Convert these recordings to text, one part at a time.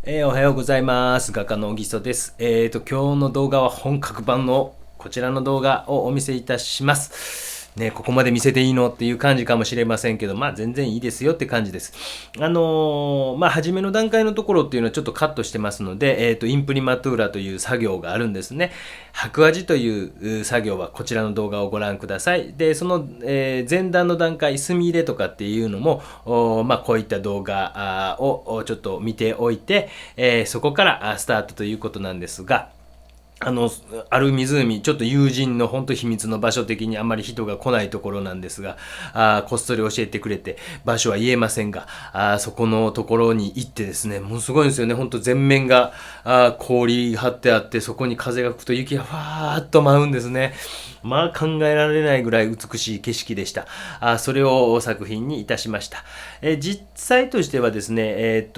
おはようございます。画家の小木曽です。今日の動画は本格版のこちらの動画をお見せいたします。ね、ここまで見せていいのっていう感じかもしれませんけど、まあ全然いいですよって感じです。初めの段階のところっていうのはちょっとカットしてますので、インプリマトゥーラという作業があるんですね。白味という作業はこちらの動画をご覧ください。で、その、前段の段階、墨入れとかっていうのも、こういった動画をちょっと見ておいて、そこからスタートということなんですが、ある湖、ちょっと友人の本当秘密の場所的にあんまり人が来ないところなんですが、こっそり教えてくれて、場所は言えませんが、そこのところに行ってですね、もうすごいんですよね。本当全面が氷張ってあって、そこに風が吹くと雪がファーっと舞うんですね。まあ考えられないぐらい美しい景色でした。それを作品にいたしました。実際としてはですね、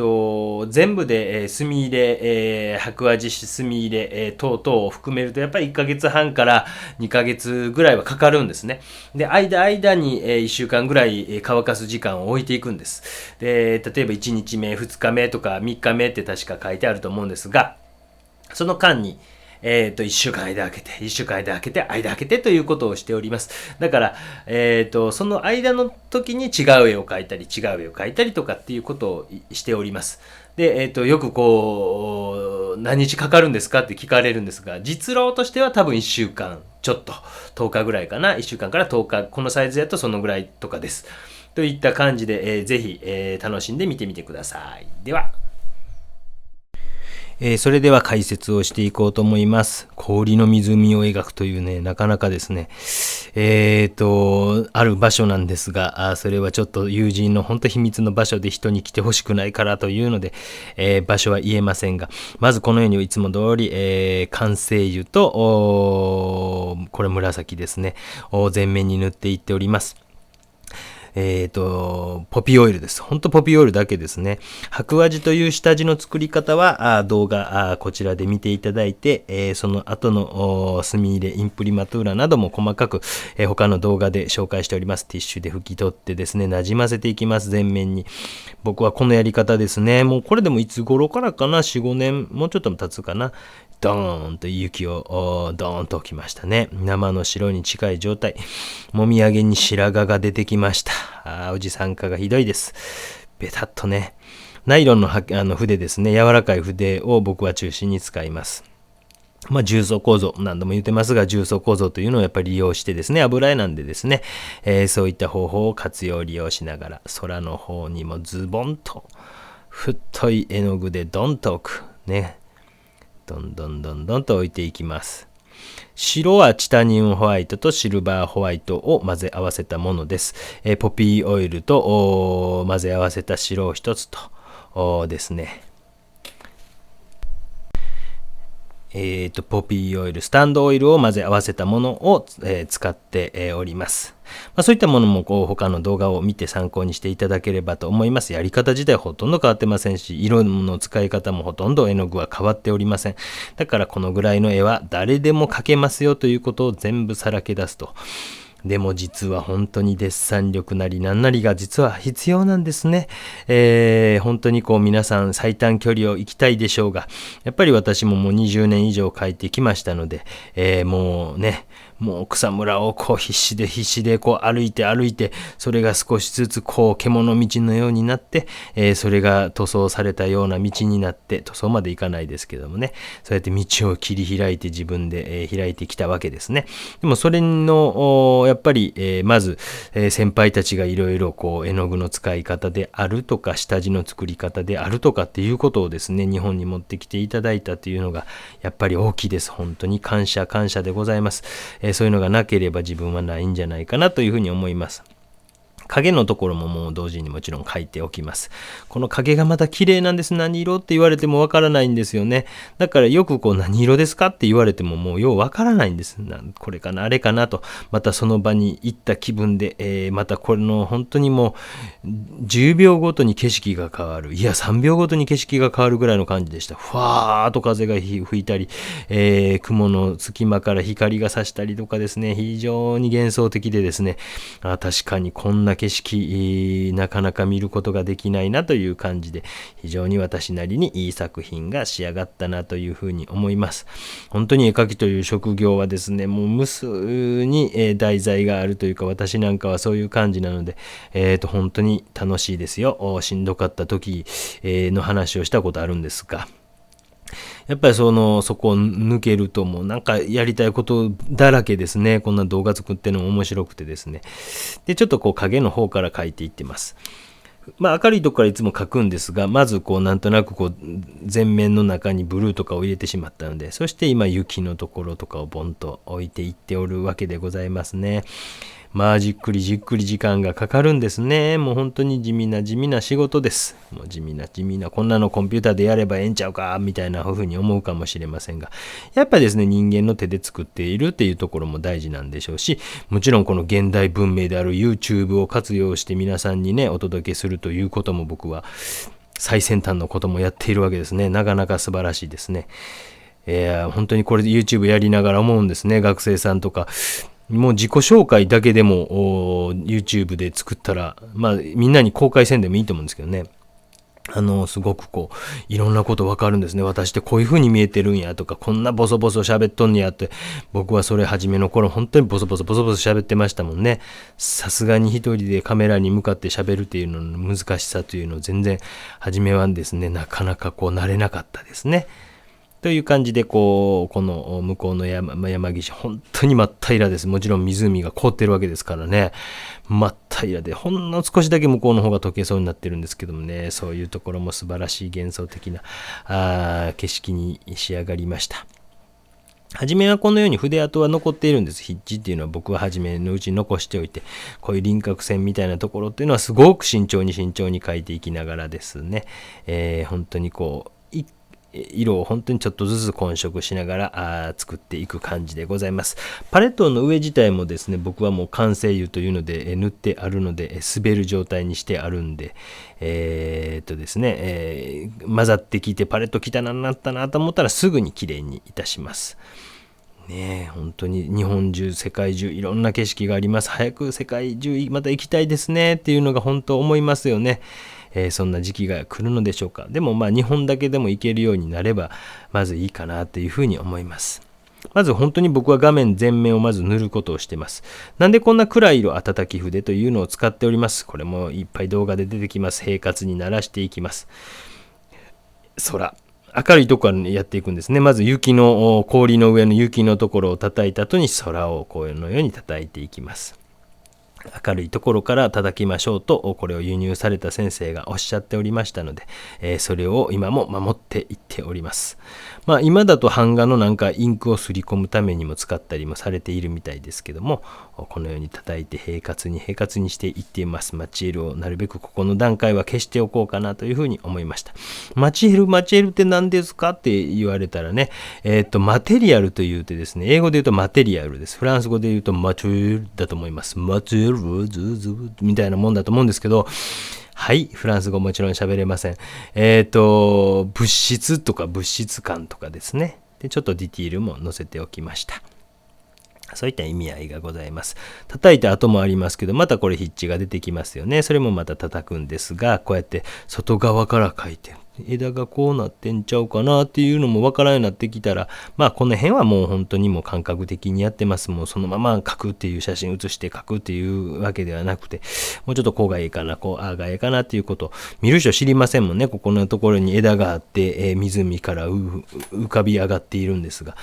全部で、墨入れ、白味墨入れ、等々を含めるとやっぱり1ヶ月半から2ヶ月ぐらいはかかるんですね。で、間に、1週間ぐらい乾かす時間を置いていくんです。で、例えば1日目、2日目とか3日目って確か書いてあると思うんですが、その間に、1週間間空けて、1週間間空けて、間空けてということをしております。だから、その間の時に違う絵を描いたり、違う絵を描いたりとかっていうことをしております。で、よくこう、何日かかるんですかって聞かれるんですが、実労としては多分1週間ちょっと、10日ぐらいかな、1週間から10日、このサイズやとそのぐらいとかです。といった感じで、ぜひ、楽しんで見てみてください。では。それでは解説をしていこうと思います。氷の湖を描くというね、なかなかですね、ある場所なんですが、それはちょっと友人の本当秘密の場所で人に来てほしくないからというので、場所は言えませんが、まずこのようにいつも通り、完成油と、これ紫ですね、を全面に塗っていっております。ポピーオイルです。ほんとポピーオイルだけですね。白味という下地の作り方は動画こちらで見ていただいて、その後の墨入れ、インプリマトゥーラなども細かく、他の動画で紹介しております。ティッシュで拭き取ってですね、馴染ませていきます。全面に。僕はこのやり方ですね。もうこれでもいつ頃からかな、4、5年、もうちょっと経つかな。ドーンと雪をドーンと置きましたね。生の白に近い状態。もみあげに白髪が出てきました。おじさん化がひどいです。ベタっとね。ナイロンの筆ですね。柔らかい筆を僕は中心に使います。重層構造、何度も言ってますが、重層構造というのをやっぱり利用してですね、油絵なんでですね、そういった方法を活用利用しながら、空の方にもズボンと、太い絵の具でドンと置く。ね。どんどんと置いていきます。白はチタニウムホワイトとシルバーホワイトを混ぜ合わせたものです。ポピーオイルと混ぜ合わせた白を一つとですね。ポピーオイル、スタンドオイルを混ぜ合わせたものを、使っております。そういったものも他の動画を見て参考にしていただければと思います。やり方自体ほとんど変わってませんし、色の使い方もほとんど絵の具は変わっておりません。だからこのぐらいの絵は誰でも描けますよということを全部さらけ出すと。でも実は本当にデッサン力なり何なりが実は必要なんですね。本当に皆さん最短距離を行きたいでしょうが、やっぱり私ももう20年以上描いてきましたので、もう草むらを必死で歩いて、それが少しずつ獣道のようになって、それが塗装されたような道になって、塗装までいかないですけどもね、そうやって道を切り開いて自分で、開いてきたわけですね。でもそれの、やっぱり、まず、先輩たちがいろいろ絵の具の使い方であるとか、下地の作り方であるとかっていうことをですね、日本に持ってきていただいたというのが、やっぱり大きいです。本当に感謝でございます。そういうのがなければ自分はないんじゃないかなというふうに思います。影のところももう同時にもちろん描いておきます。この影がまた綺麗なんです。何色って言われてもわからないんですよね。だからよく何色ですかって言われてももうようわからないんです。これかなあれかなと。またその場に行った気分で、またこれの本当にもう10秒ごとに景色が変わる。いや3秒ごとに景色が変わるぐらいの感じでした。ふわーっと風が吹いたり、雲の隙間から光が差したりとかですね、非常に幻想的でですね、確かにこんな景景色、なかなか見ることができないなという感じで、非常に私なりにいい作品が仕上がったなというふうに思います。本当に絵描きという職業はですね、もう無数に題材があるというか、私なんかはそういう感じなので、本当に楽しいですよ。しんどかった時の話をしたことあるんですが、やっぱりそこを抜けるともうなんかやりたいことだらけですね。こんな動画作ってるのも面白くてですね。で、ちょっと影の方から描いていってます。明るいとこからいつも描くんですが、まずなんとなく全面の中にブルーとかを入れてしまったので、そして今雪のところとかをボンと置いていっておるわけでございますね。じっくりじっくり時間がかかるんですね。もう本当に地味な仕事です。もう地味な、こんなのコンピューターでやればええんちゃうか、みたいなふうに思うかもしれませんが、やっぱりですね、人間の手で作っているっていうところも大事なんでしょうし、もちろんこの現代文明である YouTube を活用して皆さんにね、お届けするということも僕は最先端のこともやっているわけですね。なかなか素晴らしいですね。本当にこれで YouTube やりながら思うんですね。学生さんとか、もう自己紹介だけでも YouTube で作ったら、みんなに公開せんでもいいと思うんですけどね。すごくいろんなことわかるんですね。私ってこういう風に見えてるんやとか、こんなボソボソ喋っとんねやって、僕はそれ初めの頃本当にボソボソ喋ってましたもんね。さすがに一人でカメラに向かって喋るっていうのの難しさというのを全然初めはですね、なかなか慣れなかったですね。という感じでこの向こうの山岸、本当に真っ平らです。もちろん湖が凍ってるわけですからね。真っ平らで、ほんの少しだけ向こうの方が溶けそうになってるんですけどもね、そういうところも素晴らしい幻想的な景色に仕上がりました。初めはこのように筆跡は残っているんです。筆致っていうのは僕は初めのうちに残しておいて、こういう輪郭線みたいなところっていうのはすごく慎重に描いていきながらですね、本当に色を本当にちょっとずつ混色しながら作っていく感じでございます。パレットの上自体もですね、僕はもう完成油というので塗ってあるので滑る状態にしてあるんで、ですね、混ざってきてパレット汚くなったなと思ったらすぐにきれいにいたします。ねえ、本当に日本中世界中いろんな景色があります。早く世界中また行きたいですねっていうのが本当思いますよね。そんな時期が来るのでしょうか。でも日本だけでも行けるようになればまずいいかなというふうに思います。まず本当に僕は画面全面をまず塗ることをしています。なんでこんな暗い色温き筆というのを使っております。これもいっぱい動画で出てきます。平滑に慣らしていきます。空。明るいところからやっていくんですね。まず氷の上の雪のところを叩いた後に空をこのように叩いていきます。明るいところから叩きましょうと、これを輸入された先生がおっしゃっておりましたので、それを今も守っていっております。今だと版画のインクをすり込むためにも使ったりもされているみたいですけども、このように叩いて平滑にしていっています。マチエルをなるべくここの段階は消しておこうかなというふうに思いました。マチエルって何ですかって言われたらね、マテリアルと言うてですね、英語で言うとマテリアルです。フランス語で言うとマチエルだと思います。マチエルみたいなもんだと思うんですけど、はい、フランス語もちろん喋れません。物質とか物質感とかですね。で、ちょっとディティールも載せておきました。そういった意味合いがございます。叩いた後もありますけど、またこれ筆致が出てきますよね。それもまた叩くんですが、こうやって外側から描いて、枝がこうなってんちゃうかなっていうのもわからんようになってきたら、この辺はもう本当にもう感覚的にやってます。もうそのまま描くっていう写真写して描くっていうわけではなくて、もうちょっとこうがいいかな、ああがいいかなっていうことを見る人知りませんもんね。ここのところに枝があって、湖から浮かび上がっているんですが、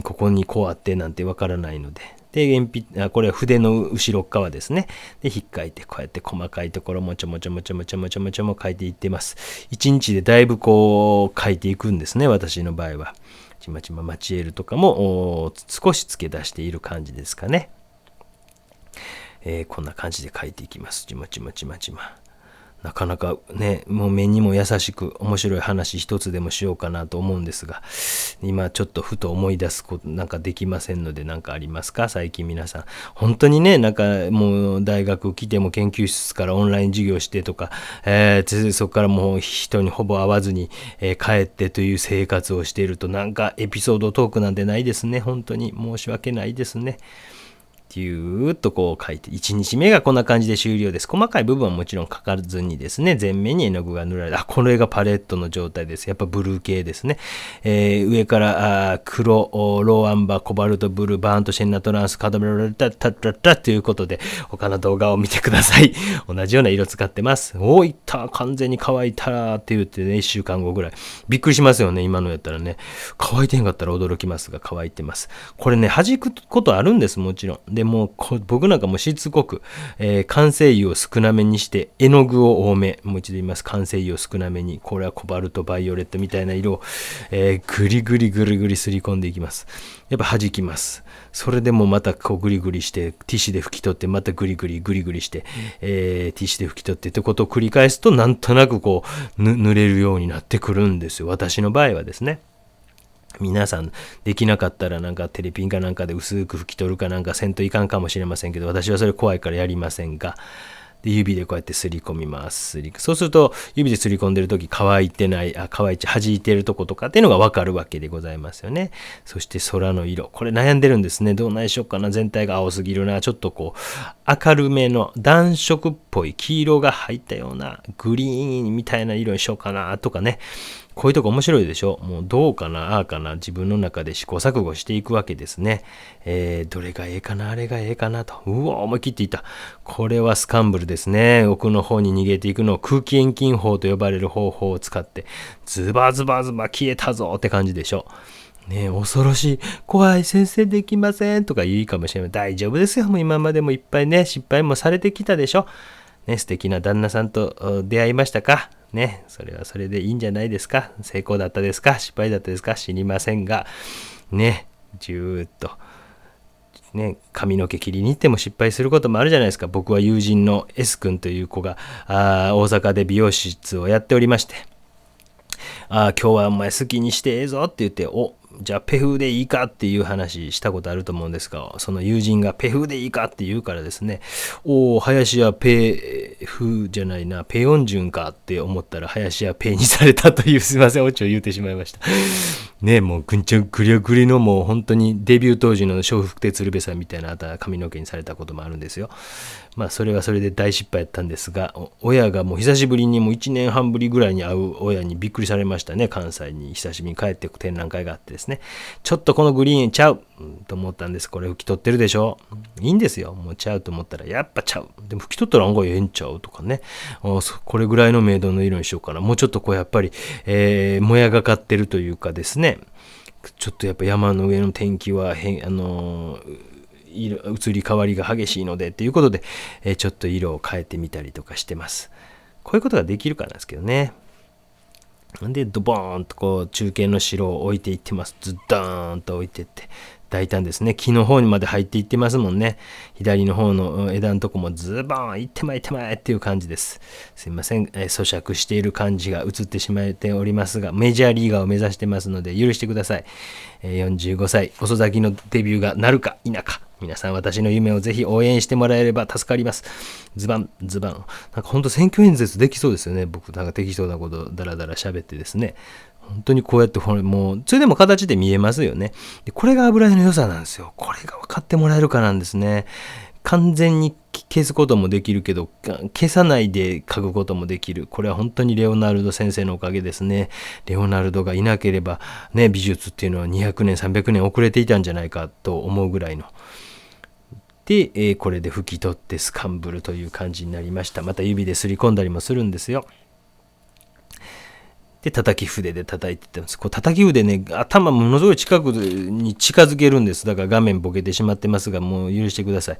ここにこうあってなんてわからないので。で、これは筆の後ろ側ですね。で、引っかいて、こうやって細かいところもちょも書いていってます。1日でだいぶ書いていくんですね、私の場合は。マチエルとかも少し付け出している感じですかね。こんな感じで書いていきます。なかなかね、もう目にも優しく面白い話一つでもしようかなと思うんですが、今ちょっとふと思い出すことできませんので、ありますか？最近皆さん本当にね、もう大学来ても研究室からオンライン授業してとか、そこからもう人にほぼ会わずに、帰ってという生活をしていると、エピソードトークなんてないですね。本当に申し訳ないですね。ぎゅーっとこう書いて、1日目がこんな感じで終了です。細かい部分はもちろん書かずにですね、全面に絵の具が塗られた。これがパレットの状態です。やっぱブルー系ですね。上から黒、ローアンバー、コバルトブルー、バーントシェンナトランス、カドメラタタタタということで、他の動画を見てください。同じような色使ってます。いった完全に乾いたらって言ってね、1週間後ぐらい。びっくりしますよね、今のやったらね。乾いてへんかったら驚きますが、乾いてます。これね、弾くことあるんです、もちろん。でも僕なんかもしつこく、完成油を少なめにして、絵の具を多め。もう一度言います。完成油を少なめに。これはコバルト、バイオレットみたいな色を、ぐりぐりぐりぐりすり込んでいきます。やっぱ弾きます。それでもまたこうグリグリして、ティッシュで拭き取って、またグリグリグリグリして、ティッシュで拭き取ってってことを繰り返すと、なんとなくこう、塗れるようになってくるんですよ。私の場合はですね。皆さんできなかったらなんかテレピンかなんかで薄く拭き取るかなんかせんといかんかもしれませんけど、私はそれ怖いからやりませんが、で指でこうやってすり込みます。そうすると指ですり込んでるとき乾いてない、弾いてるとことかっていうのがわかるわけでございますよね。そして空の色、これ悩んでるんですね。どうないしようかな。全体が青すぎるな。ちょっとこう明るめの暖色っぽい黄色が入ったようなグリーンみたいな色にしようかなとかね。こういうとこ面白いでしょ。もうどうかなああかな自分の中で試行錯誤していくわけですね。どれがええかなあれがええかなと。うわ思い切っていった。これはスカンブルですね。奥の方に逃げていくのを空気遠近法と呼ばれる方法を使ってズバズバズバ消えたぞって感じでしょ。ね恐ろしい。怖い。先生できませんとか言うかもしれない。大丈夫ですよ。もう今までもいっぱいね失敗もされてきたでしょ。ね素敵な旦那さんと出会いましたかね、それはそれでいいんじゃないですか。成功だったですか失敗だったですか知りませんが、ね、じゅーっと、ね、髪の毛切りに行っても失敗することもあるじゃないですか。僕は友人の S 君という子が大阪で美容室をやっておりまして、今日はお前好きにしてええぞって言って、じゃあペフでいいかっていう話したことあると思うんですが、その友人がペフでいいかって言うからですね、林はペフじゃないな、ペヨンジュンかって思ったら林はペにされたという、すいません、オチを言うてしまいました。ねもうぐんちゃんぐりゃぐりのもう本当にデビュー当時の笑福亭鶴瓶さんみたいな髪の毛にされたこともあるんですよ。まあそれはそれで大失敗やったんですが、親がもう久しぶりにもう1年半ぶりぐらいに会う親にびっくりされましたね。関西に久しぶりに帰って展覧会があってですね、ちょっとこのグリーンちゃうと思ったんです。これ拭き取ってるでしょ。いいんですよ。もうちゃうと思ったらやっぱちゃう。でも拭き取ったら案外ええんちゃうとかね。これぐらいの明度の色にしようかな。もうちょっとこうやっぱり、もやがかってるというかですね。ちょっとやっぱ山の上の天気は移り変わりが激しいのでということで、ちょっと色を変えてみたりとかしてます。こういうことができるかなんですけどね。でドボーンとこう中堅の白を置いていってます。ズドーンと置いていって大胆ですね。木の方にまで入っていってますもんね。左の方の枝のとこもズボーンいってまいってまいっていう感じです。すいません、咀嚼している感じが映ってしまっておりますが、メジャーリーガーを目指してますので許してください。45歳遅咲きのデビューがなるか否か、皆さん私の夢をぜひ応援してもらえれば助かります。ズバンズバン。なんか本当選挙演説できそうですよね。僕なんか適当なことダラダラ喋ってですね。本当にこうやってもうそれでも形で見えますよね。でこれが油絵の良さなんですよ。これが分かってもらえるかなんですね。完全に消すこともできるけど消さないで描くこともできる。これは本当にレオナルド先生のおかげですね。レオナルドがいなければね美術っていうのは200年300年遅れていたんじゃないかと思うぐらいの。で、これで拭き取ってスカンブルという感じになりました。また指ですり込んだりもするんですよ。で叩き筆で叩いていってます。こう叩き筆ね、頭ものすごい近くに近づけるんです。だから画面ボケてしまってますが、もう許してください。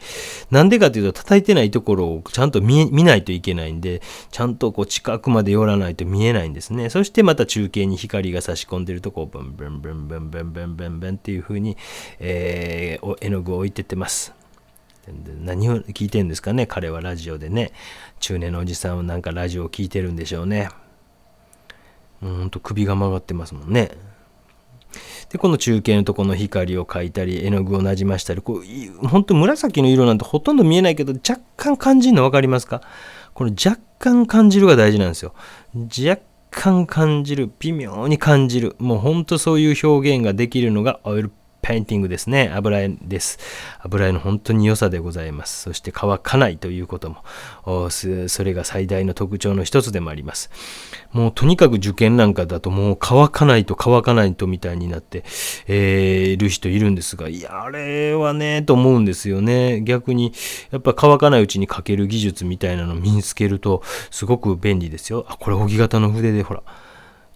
なんでかというと、叩いてないところをちゃんと見ないといけないんで、ちゃんとこう近くまで寄らないと見えないんですね。そしてまた中継に光が差し込んでるとこをブンブンブンブンブンブンブンブンっていう風に、絵の具を置いてってます。何を聞いてるんですかね、彼はラジオでね。中年のおじさんはなんかラジオを聞いてるんでしょうね。ほんと首が曲がってますもんね。でこの中継のとこの光を描いたり絵の具をなじましたり、こうほんと紫の色なんてほとんど見えないけど若干感じるの分かりますか？この若干感じるが大事なんですよ。若干感じる、微妙に感じる、もうほんとそういう表現ができるのがオイルペインティングですね。油絵です。油絵の本当に良さでございます。そして乾かないということも、それが最大の特徴の一つでもあります。もうとにかく受験なんかだともう乾かないとみたいになって、いる人いるんですが、いや、あれはね、と思うんですよね。逆に、やっぱ乾かないうちに描ける技術みたいなのを身につけると、すごく便利ですよ。これ、扇形の筆で、ほら。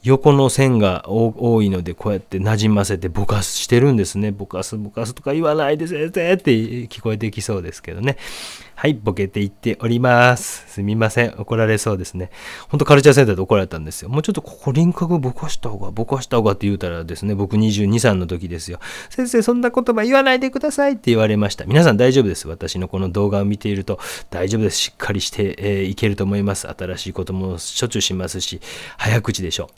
横の線が多いのでこうやってなじませてぼかしてるんですね。ぼかすとか言わないで先生って聞こえてきそうですけどね。はい、ボケていっております。すみません、怒られそうですね。ほんとカルチャーセンターで怒られたんですよ。もうちょっとここ輪郭ぼかした方がって言うたらですね、僕22、3の時ですよ。先生そんな言葉言わないでくださいって言われました。皆さん大丈夫です。私のこの動画を見ていると大丈夫です。しっかりして、いけると思います。新しいこともしょっちゅうしますし、早口でしょ。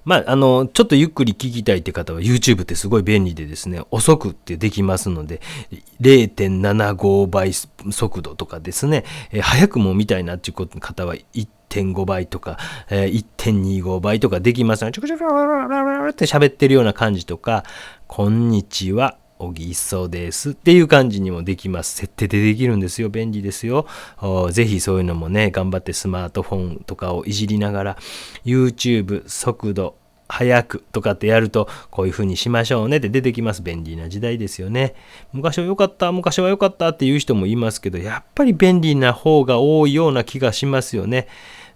ちょっとゆっくり聞きたいって方は YouTube ってすごい便利でですね、遅くってできますので、0.75 倍速度とかですね、早くも見たいなっていう方は 1.5 倍とか、1.25 倍とかできますので、ちょこちょこって喋ってるような感じとか、こんにちは。おぎそですっていう感じにもできます。設定でできるんですよ。便利ですよ。ぜひそういうのもね、頑張ってスマートフォンとかをいじりながら YouTube 速度早くとかってやるとこういう風にしましょうねって出てきます。便利な時代ですよね。昔は良かったっていう人もいますけど、やっぱり便利な方が多いような気がしますよね。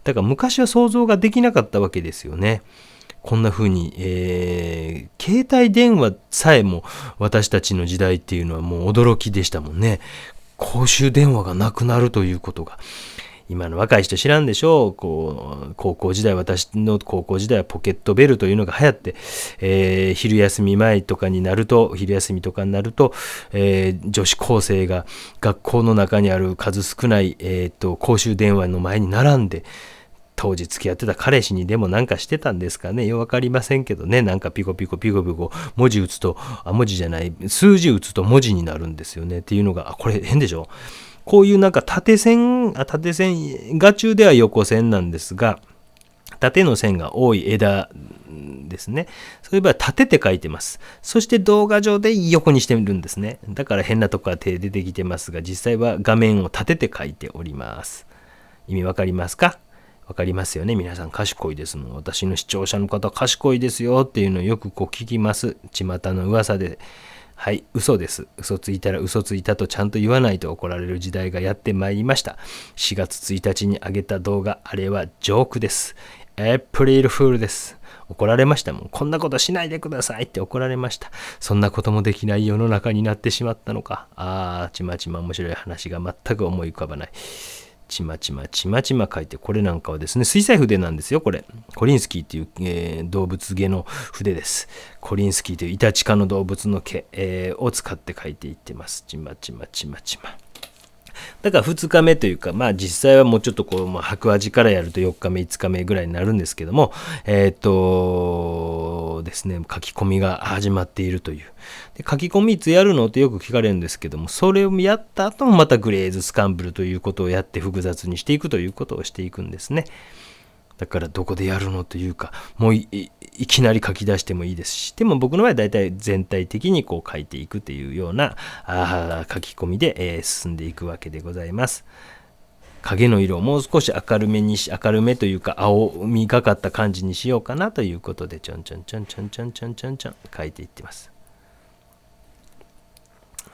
だから昔は想像ができなかったわけですよね。こんな風に、携帯電話さえも私たちの時代っていうのはもう驚きでしたもんね。公衆電話がなくなるということが。今の若い人知らんでしょう。私の高校時代はポケットベルというのが流行って、昼休みとかになると、女子高生が学校の中にある数少ない、公衆電話の前に並んで、当時付き合ってた彼氏にでもなんかしてたんですかね。よくわかりませんけどね。なんかピコピコ文字数字打つと文字になるんですよね。っていうのが、これ変でしょ。こういうなんか縦線、画中では横線なんですが、縦の線が多い枝ですね。そういう場合は縦って書いてます。そして動画上で横にしてるんですね。だから変なとこから手出てきてますが、実際は画面を縦って書いております。意味わかりますか？わかりますよね。皆さん賢いですもん。私の視聴者の方賢いですよっていうのをよく聞きます。巷の噂で。はい、嘘です。嘘ついたら嘘ついたとちゃんと言わないと怒られる時代がやってまいりました。4月1日に上げた動画、あれはジョークです。エプリルフールです。怒られましたもん。こんなことしないでくださいって怒られました。そんなこともできない世の中になってしまったのか。ちまちま面白い話が全く思い浮かばない。ちまちま書いて、これなんかはですね、水彩筆なんですよ。これコリンスキーという、動物毛の筆です。コリンスキーというイタチ科の動物の毛、を使って書いていってます。ちまちまだから2日目というか、実際はもうちょっと白味からやると4日目5日目ぐらいになるんですけども、ですね、書き込みが始まっているという。で、書き込みいつやるのってよく聞かれるんですけども、それをやった後もまたグレーズスカンブルということをやって複雑にしていくということをしていくんですね。だからどこでやるのというか、もう いきなり書き出してもいいですし、でも僕の場合はだいたい全体的に書いていくというような書き込みで、進んでいくわけでございます。影の色をもう少し明るめというか青みがかった感じにしようかなということでちょん書いていってます。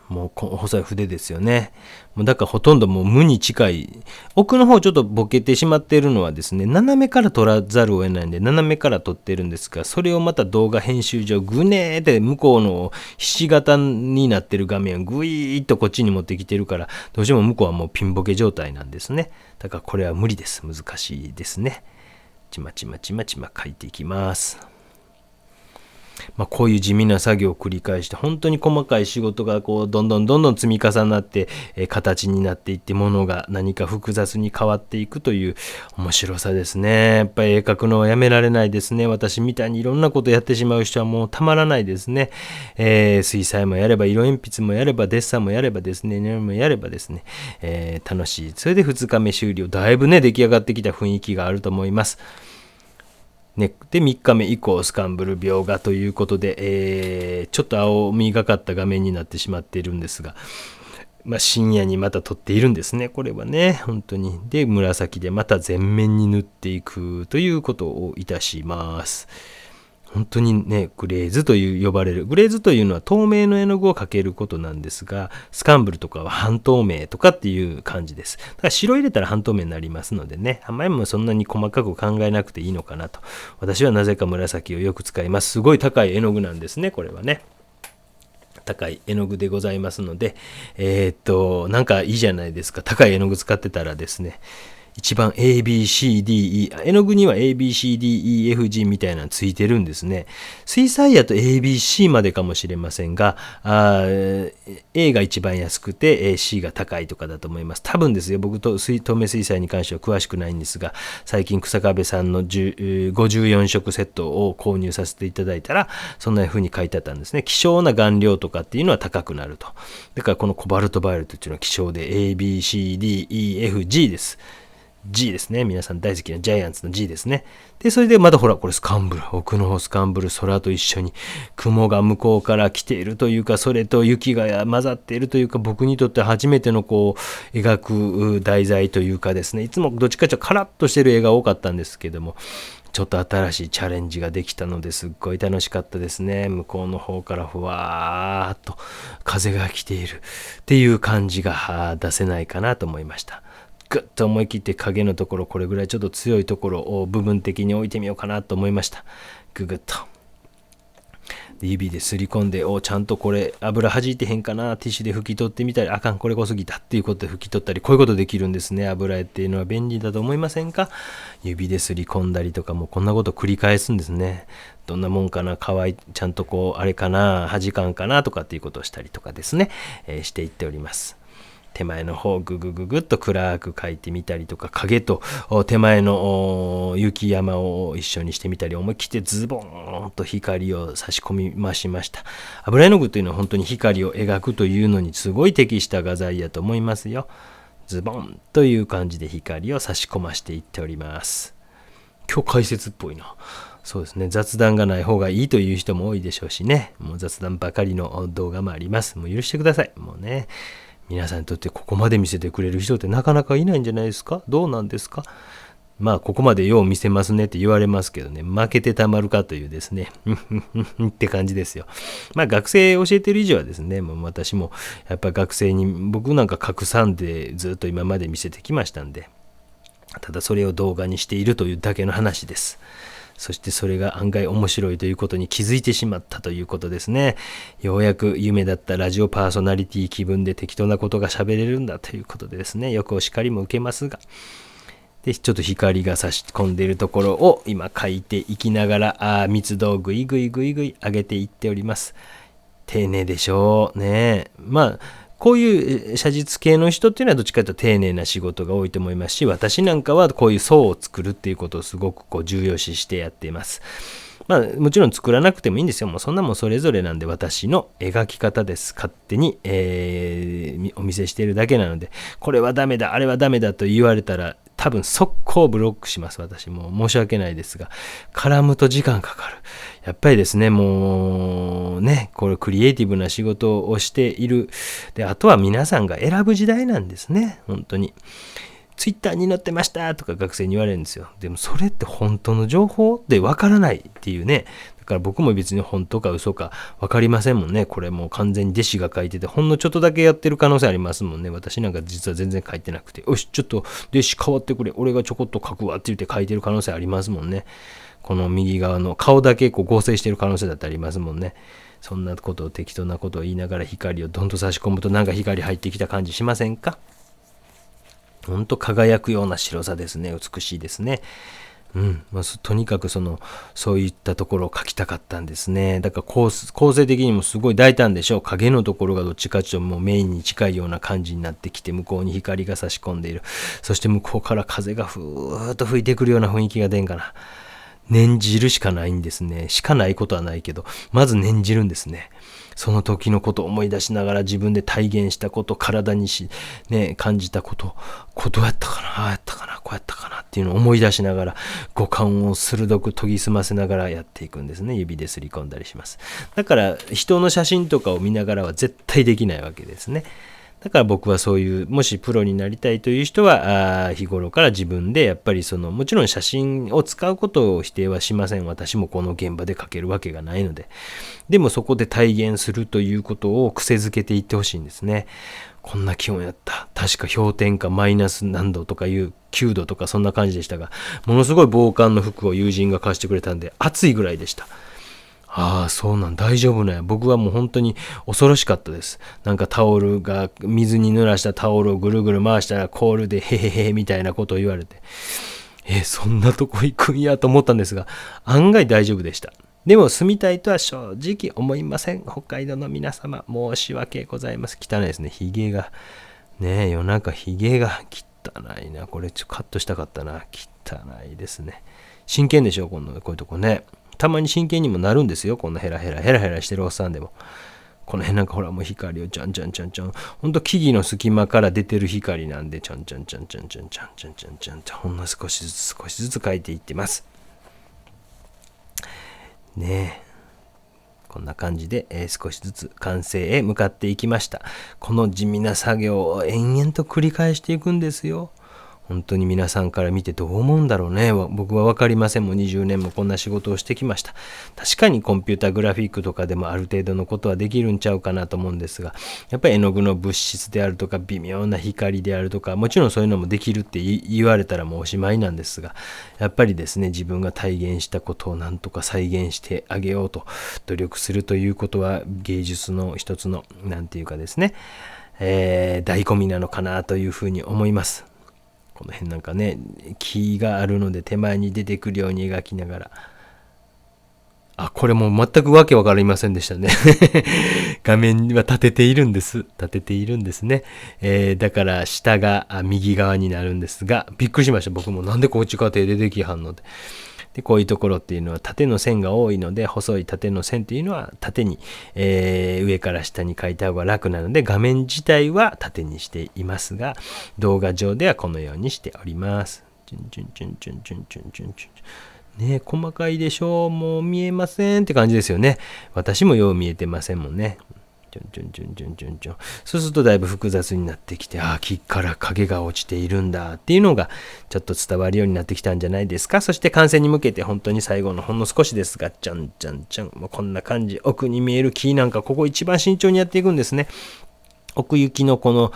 もう細い筆ですよね。もうだからほとんどもう無に近い。奥の方ちょっとボケてしまっているのはですね、斜めから撮らざるを得ないんで斜めから撮ってるんですが、それをまた動画編集上グネーって向こうのひし形になってる画面をグイーッとこっちに持ってきてるから、どうしても向こうはもうピンボケ状態なんですね。だからこれは無理です。難しいですね。ちま書いていきます。こういう地味な作業を繰り返して本当に細かい仕事がどんどん積み重なって、形になっていってものが何か複雑に変わっていくという面白さですね。やっぱり絵描くのはやめられないですね。私みたいにいろんなことやってしまう人はもうたまらないですね。水彩もやれば色鉛筆もやればデッサンもやればですね、楽しい。それで2日目終了。だいぶね出来上がってきた雰囲気があると思います。ね、で3日目以降スカンブル描画ということで、ちょっと青みがかった画面になってしまっているんですが、深夜にまた撮っているんですね。これはね、本当に。で、紫でまた全面に塗っていくということをいたします。本当にね、グレーズという呼ばれる。グレーズというのは透明の絵の具をかけることなんですが、スカンブルとかは半透明とかっていう感じです。だから白入れたら半透明になりますのでね、あんまりもそんなに細かく考えなくていいのかなと。私はなぜか紫をよく使います。すごい高い絵の具なんですね、これはね。高い絵の具でございますので、なんかいいじゃないですか。高い絵の具使ってたらですね、一番 ABCDE、絵の具には ABCDEFG みたいなのついてるんですね。水彩やと ABC までかもしれませんが、A が一番安くて C が高いとかだと思います。多分ですよ、僕と透明水彩に関しては詳しくないんですが、最近草壁さんの54色セットを購入させていただいたら、そんな風に書いてあったんですね。希少な顔料とかっていうのは高くなると。だからこのコバルトバイオレットっていうのは希少で ABCDEFG です。G ですね。皆さん大好きなジャイアンツの G ですね。で、それでまたほら、これスカンブル。奥の方スカンブル、空と一緒に雲が向こうから来ているというか、それと雪が混ざっているというか、僕にとって初めての描く題材というかですね、いつもどっちかというとカラッとしてる絵が多かったんですけども、ちょっと新しいチャレンジができたのですっごい楽しかったですね。向こうの方からふわーっと風が来ているっていう感じが出せないかなと思いました。ぐっと思い切って影のところ、これぐらいちょっと強いところを部分的に置いてみようかなと思いました。ぐぐっと。で指ですり込んで、ちゃんとこれ油弾いてへんかな、ティッシュで拭き取ってみたり、あかんこれ濃すぎたっていうことで拭き取ったり、こういうことできるんですね。油絵っていうのは便利だと思いませんか？指ですり込んだりとかもこんなこと繰り返すんですね。どんなもんかな、乾いちゃんとあれかな、端感かなとかっていうことをしたりとかですね、していっております。手前の方ググググっと暗く描いてみたりとか、影と手前の雪山を一緒にしてみたり、思い切ってズボーンと光を差し込みました。油絵の具というのは本当に光を描くというのにすごい適した画材やと思いますよ。ズボンという感じで光を差し込ましていっております。今日解説っぽいな。そうですね、雑談がない方がいいという人も多いでしょうしね、もう雑談ばかりの動画もあります。もう許してください。もうね、皆さんにとってここまで見せてくれる人ってなかなかいないんじゃないですか？どうなんですか？ここまでよう見せますねって言われますけどね、負けてたまるかというですねって感じですよ。学生教えてる以上はですね、もう私もやっぱ学生に僕なんか拡散でずっと今まで見せてきましたんで、ただそれを動画にしているというだけの話です。そしてそれが案外面白いということに気づいてしまったということですね。ようやく夢だったラジオパーソナリティ気分で適当なことが喋れるんだということでですね、よくお叱りも受けますが、でちょっと光が差し込んでいるところを今描いていきながら密度をぐいぐい上げていっております。丁寧でしょうね。こういう写実系の人っていうのはどっちかというと丁寧な仕事が多いと思いますし、私なんかはこういう層を作るっていうことをすごく重要視してやっています。もちろん作らなくてもいいんですよ。もうそんなもんそれぞれなんで、私の描き方です。勝手に、お見せしているだけなので、これはダメだ、あれはダメだと言われたら多分速攻ブロックします。私も申し訳ないですが、絡むと時間かかる。やっぱりですね、もうね、これクリエイティブな仕事をしている。で、あとは皆さんが選ぶ時代なんですね。本当に。ツイッターに載ってましたとか学生に言われるんですよ。でもそれって本当の情報でわからないっていうね。だから僕も別に本当か嘘か分かりませんもんね。これもう完全に弟子が書いてて、ほんのちょっとだけやってる可能性ありますもんね。私なんか実は全然書いてなくて、よし、ちょっと弟子変わってくれ。俺がちょこっと書くわって言って書いてる可能性ありますもんね。この右側の顔だけ合成してる可能性だってありますもんね。そんなことを適当なことを言いながら光をどんと差し込むとなんか光入ってきた感じしませんか？ほんと輝くような白さですね。美しいですね。とにかくそういったところを描きたかったんですね。だから構成的にもすごい大胆でしょう。影のところがどっちかというともうメインに近いような感じになってきて、向こうに光が差し込んでいる。そして向こうから風がふーっと吹いてくるような雰囲気が出んかな。念じるしかないんですね。しかないことはないけど、まず念じるんですね。その時のことを思い出しながら自分で体現したこと、体に感じたこと、どうやったかな、ああやったかな、こうやったかなっていうのを思い出しながら、五感を鋭く研ぎ澄ませながらやっていくんですね。指ですり込んだりします。だから人の写真とかを見ながらは絶対できないわけですね。だから僕はそういう、もしプロになりたいという人は日頃から自分でやっぱりもちろん写真を使うことを否定はしません。私もこの現場で描けるわけがないので。でもそこで体現するということを癖づけていってほしいんですね。こんな気温やった。確か氷点下マイナス何度とかいう9度とかそんな感じでしたが、ものすごい防寒の服を友人が貸してくれたんで暑いぐらいでした。ああ、そうなん、大丈夫なんや。僕はもう本当に恐ろしかったです。なんかタオルが、水に濡らしたタオルをぐるぐる回したらコールでへへへみたいなことを言われて、そんなとこ行くんやと思ったんですが、案外大丈夫でした。でも住みたいとは正直思いません。北海道の皆様、申し訳ございません。汚いですね、ヒゲが。夜中ヒゲが汚いな。これカットしたかったな。汚いですね。真剣でしょ、こういうとこね。たまに真剣にもなるんですよ。こんなヘラヘラしてるおっさんでも。この辺なんかほらもう光をちょんちょんちょんちょん。ほんと木々の隙間から出てる光なんでちょんちょんちょんちょんちょんちょんちょんちょんちょんちょん。ほんの少しずつ描いていってます。ねえ。こんな感じで、少しずつ完成へ向かっていきました。この地味な作業を延々と繰り返していくんですよ。本当に皆さんから見てどう思うんだろうね。僕は分かりません。もう20年もこんな仕事をしてきました。確かにコンピュータグラフィックとかでもある程度のことはできるんちゃうかなと思うんですが、やっぱり絵の具の物質であるとか微妙な光であるとか、もちろんそういうのもできるって言われたらもうおしまいなんですが、やっぱりですね、自分が体現したことをなんとか再現してあげようと努力するということは芸術の一つのなんていうかですね、醍醐味なのかなというふうに思います。この辺なんかね、木があるので手前に出てくるように描きながら、これもう全くわけわかりませんでしたね。画面は立てているんです。ね。だから下が右側になるんですが、びっくりしました。僕もなんでこっち側手出てきはんので。でこういうところっていうのは縦の線が多いので、細い縦の線っていうのは縦に、上から下に描いた方が楽なので、画面自体は縦にしていますが、動画上ではこのようにしております。ね、細かいでしょう。もう見えませんって感じですよね。私もよう見えてませんもんね。そうするとだいぶ複雑になってきて、木から影が落ちているんだっていうのがちょっと伝わるようになってきたんじゃないですか。そして完成に向けて本当に最後のほんの少しですが、もうこんな感じ。奥に見える木なんかここ一番慎重にやっていくんですね。奥行きのこの、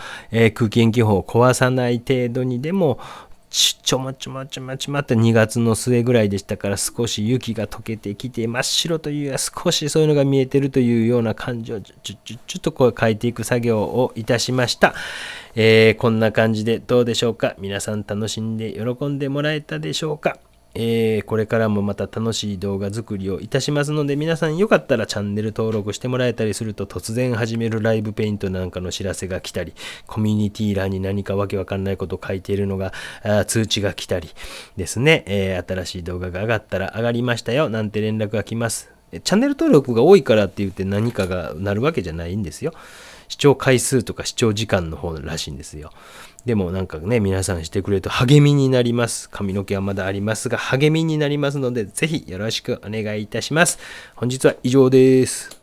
空気延気法を壊さない程度にでもちょまって2月の末ぐらいでしたから、少し雪が溶けてきて真っ白というや少しそういうのが見えてるというような感じをちょっとこう描いていく作業をいたしました。こんな感じでどうでしょうか。皆さん楽しんで喜んでもらえたでしょうか。これからもまた楽しい動画作りをいたしますので、皆さんよかったらチャンネル登録してもらえたりすると、突然始めるライブペイントなんかの知らせが来たり、コミュニティ欄に何かわけわかんないことを書いているのが通知が来たりですね、新しい動画が上がったら上がりましたよなんて連絡が来ます。チャンネル登録が多いからって言って何かがなるわけじゃないんですよ。視聴回数とか視聴時間の方らしいんですよ。でもなんかね、皆さんしてくれると励みになります。髪の毛はまだありますが、励みになりますので、ぜひよろしくお願いいたします。本日は以上です。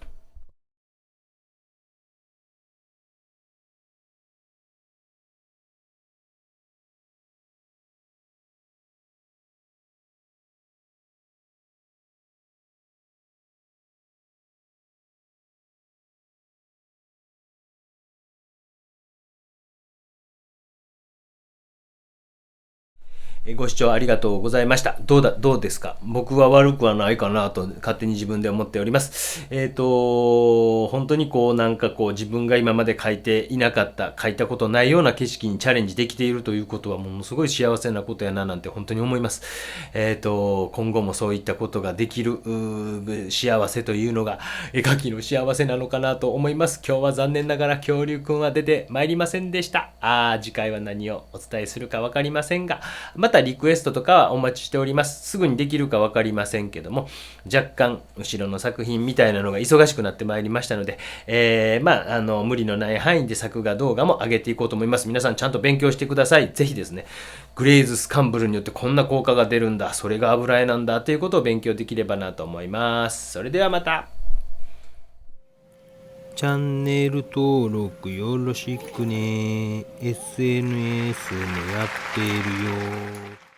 ご視聴ありがとうございました。どうですか？僕は悪くはないかなと勝手に自分で思っております。本当になんか自分が今まで描いたことないような景色にチャレンジできているということはものすごい幸せなことやななんて本当に思います。今後もそういったことができる幸せというのが絵描きの幸せなのかなと思います。今日は残念ながら恐竜くんは出てまいりませんでした。次回は何をお伝えするかわかりませんが、またたリクエストとかはお待ちしております。すぐにできるか分かりませんけども、若干後ろの作品みたいなのが忙しくなってまいりましたので、無理のない範囲で作画動画も上げていこうと思います。皆さんちゃんと勉強してください。ぜひですね、グレーズスカンブルによってこんな効果が出るんだ、それが油絵なんだということを勉強できればなと思います。それではまた。チャンネル登録よろしくね。SNS もやっているよ。